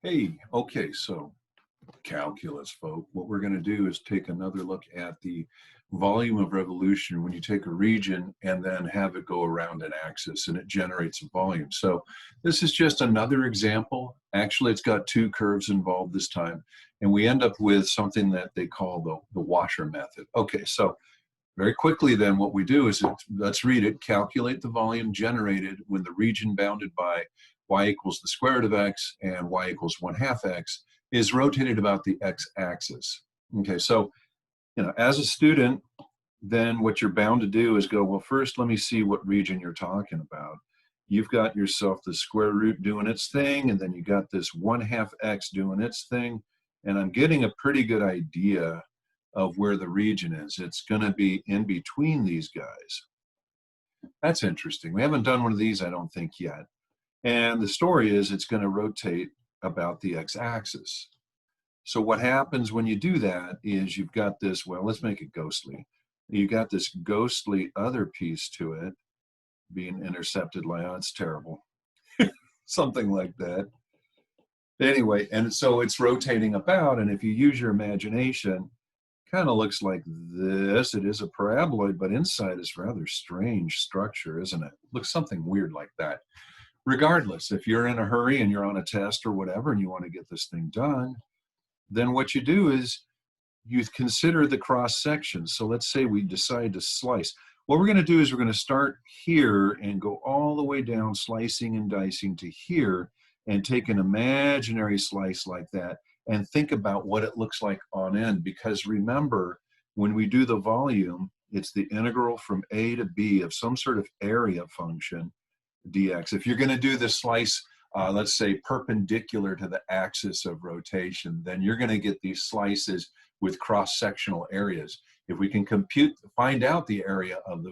Hey, okay, so calculus, folk. What we're going to do is take another look at the volume of revolution when you take a region and then have it go around an axis and it generates a volume. So this is just another example. Actually, it's got two curves involved this time, and we end up with something that they call the washer method. Okay, so very quickly then what we do is, let's read it, calculate the volume generated when the region bounded by y equals the square root of x and y equals 1/2 x is rotated about the x-axis. Okay, so as a student, then what you're bound to do is go, well, first let me see what region you're talking about. You've got yourself the square root doing its thing, and then you got this 1/2 x doing its thing, and I'm getting a pretty good idea of where the region is. It's going to be in between these guys. That's interesting. We haven't done one of these, I don't think, yet. And the story is it's going to rotate about the x-axis. So what happens when you do that is you've got this, well, let's make it ghostly. You got this ghostly other piece to it being intercepted. Like, oh, it's terrible. Something like that. Anyway, and so it's rotating about, and if you use your imagination, kind of looks like this. It is a paraboloid, but inside is rather strange structure, isn't it? Looks something weird like that. Regardless, if you're in a hurry and you're on a test or whatever and you want to get this thing done, then what you do is you consider the cross section. So let's say we decide to slice. What we're going to do is we're going to start here and go all the way down, slicing and dicing to here, and take an imaginary slice like that and think about what it looks like on end. Because remember, when we do the volume, it's the integral from a to b of some sort of area function dx. If you're going to do the slice, let's say perpendicular to the axis of rotation, then you're going to get these slices with cross-sectional areas. If we can find out the area of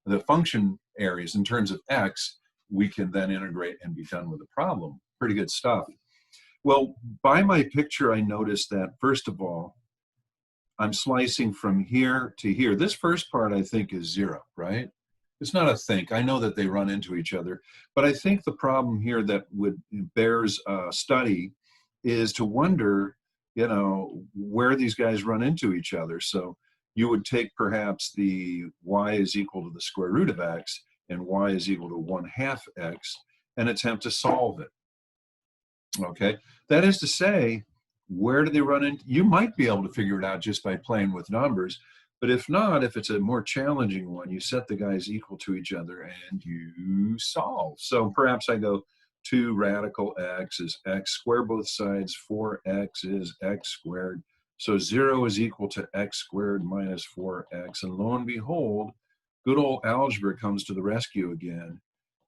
the function areas in terms of x, we can then integrate and be done with the problem. Pretty good stuff. Well, by my picture, I noticed that, first of all, I'm slicing from here to here. This first part, I think, is 0, right? It's not a think. I know that they run into each other, but I think the problem here that bears study is to wonder, where these guys run into each other. So you would take perhaps the y is equal to the square root of x and y is equal to 1/2 x and attempt to solve it. Okay, that is to say, where do they run into? You might be able to figure it out just by playing with numbers, but if not, if it's a more challenging one, you set the guys equal to each other and you solve. So perhaps I go 2 radical x is x squared both sides, 4x is x squared. So 0 is equal to x squared minus 4x. And lo and behold, good old algebra comes to the rescue again.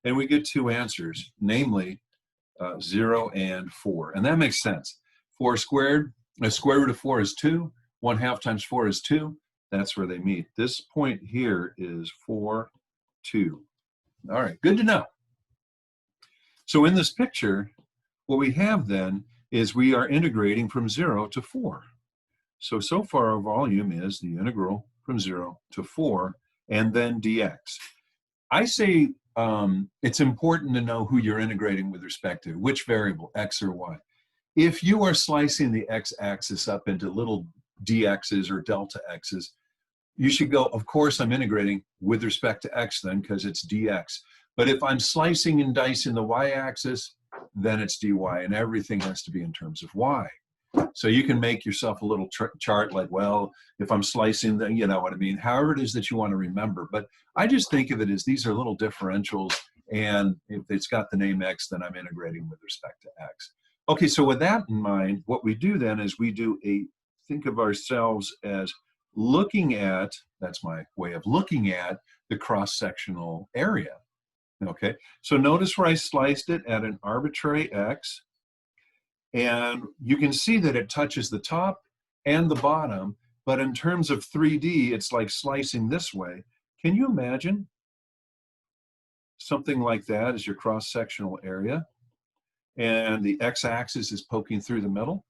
And we get 2 answers, namely 0 and 4. And that makes sense. 4 squared, the square root of 4 is 2. 1/2 times 4 is 2. That's where they meet. This point here is 4, 2. All right, good to know. So in this picture, what we have then is we are integrating from 0 to 4. So far our volume is the integral from 0 to 4 and then dx. I say it's important to know who you're integrating with respect to, which variable, x or y. If you are slicing the x-axis up into little dx's or delta x's, you should go, of course I'm integrating with respect to x then, because it's dx. But if I'm slicing and dicing the y-axis, then it's dy, and everything has to be in terms of y. So you can make yourself a little chart like, well, if I'm slicing, then you know what I mean, however it is that you want to remember. But I just think of it as these are little differentials, and if it's got the name x, then I'm integrating with respect to x. Okay, so with that in mind, what we do then is we do think of ourselves as looking at, that's my way of looking at the cross-sectional area. Okay, so notice where I sliced it at an arbitrary x, and you can see that it touches the top and the bottom, but in terms of 3D, it's like slicing this way. Can you imagine something like that as your cross-sectional area? And the x-axis is poking through the middle?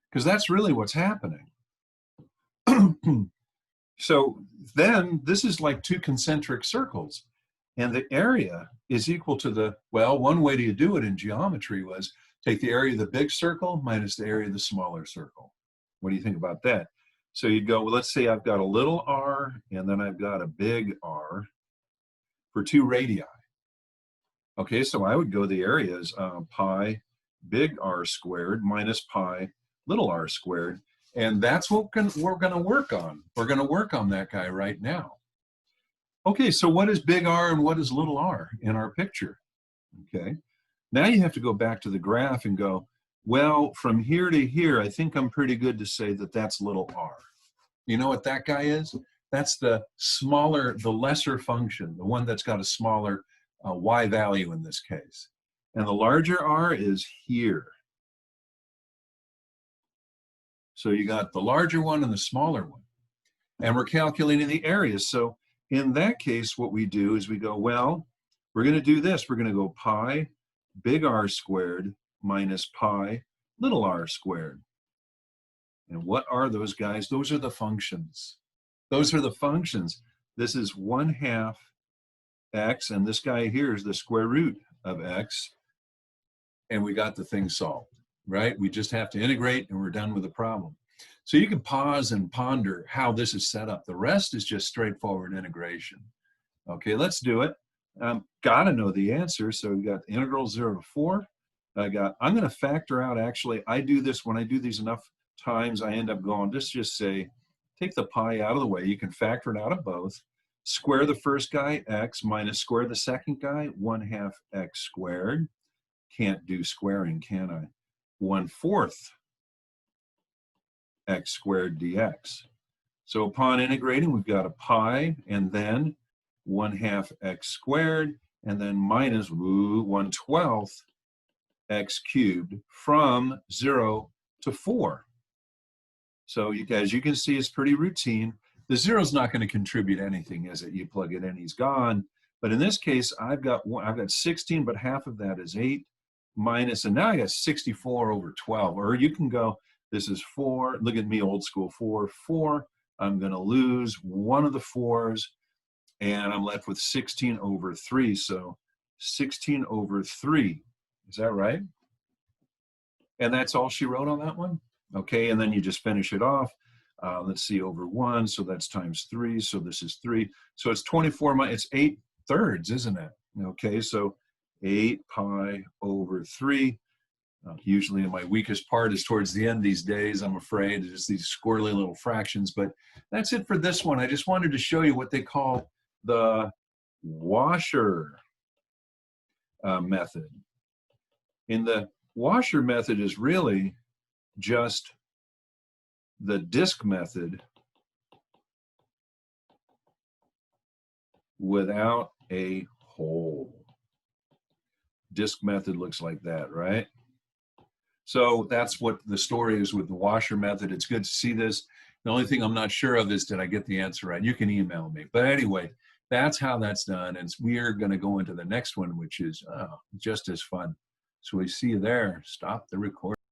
Because that's really what's happening. So then this is like 2 concentric circles. And the area is equal to the, well, one way to do it in geometry was take the area of the big circle minus the area of the smaller circle. What do you think about that? So you'd go, well, let's say I've got a little r and then I've got a big R for 2 radii. Okay, so I would go the area is pi big R squared minus pi little r squared. And that's what we're going to work on. We're going to work on that guy right now. Okay, so what is big R and what is little r in our picture? Okay, now you have to go back to the graph and go, well, from here to here, I think I'm pretty good to say that that's little r. You know what that guy is? That's the smaller, the lesser function, the one that's got a smaller y value in this case. And the larger r is here. So you got the larger one and the smaller one. And we're calculating the areas. So in that case, what we do is we go, well, we're going to do this. We're going to go pi big R squared minus pi little r squared. And what are those guys? Those are the functions. Those are the functions. This is 1/2 x, and this guy here is the square root of x. And we got the thing solved, right? We just have to integrate and we're done with the problem. So you can pause and ponder how this is set up. The rest is just straightforward integration. Okay, let's do it. Got to know the answer. So we got integral 0 to 4. I'm going to factor out, actually, I do this when I do these enough times, I end up going, just say, take the pi out of the way. You can factor it out of both. Square the first guy, x, minus square the second guy, 1/2 x squared. Can't do squaring, can I? 1/4 x squared dx. So upon integrating, we've got a pi and then 1/2 x squared and then minus 1/12 x cubed from 0 to 4. So as you can see, it's pretty routine. The 0 is not going to contribute anything, is it? You plug it in, he's gone. But in this case, I've got 16, but half of that is 8 minus, and now I got 64 over 12. Or you can go, this is 4. Look at me, old school, 4, 4. I'm going to lose one of the 4s, and I'm left with 16 over 3. So 16 over 3. Is that right? And that's all she wrote on that one? Okay, and then you just finish it off. Let's see, over 1, so that's times 3, so this is 3. So it's 24, it's 8/3, isn't it? Okay, so 8 pi over 3. Usually my weakest part is towards the end these days, I'm afraid. It's just these squirrely little fractions, but that's it for this one. I just wanted to show you what they call the washer method. In the washer method is really just the disk method without a hole. Disk method looks like that, right? So that's what the story is with the washer method. It's good to see this. The only thing I'm not sure of is, did I get the answer right? You can email me. But anyway, that's how that's done. And we are going to go into the next one, which is just as fun. So we see you there. Stop the recording.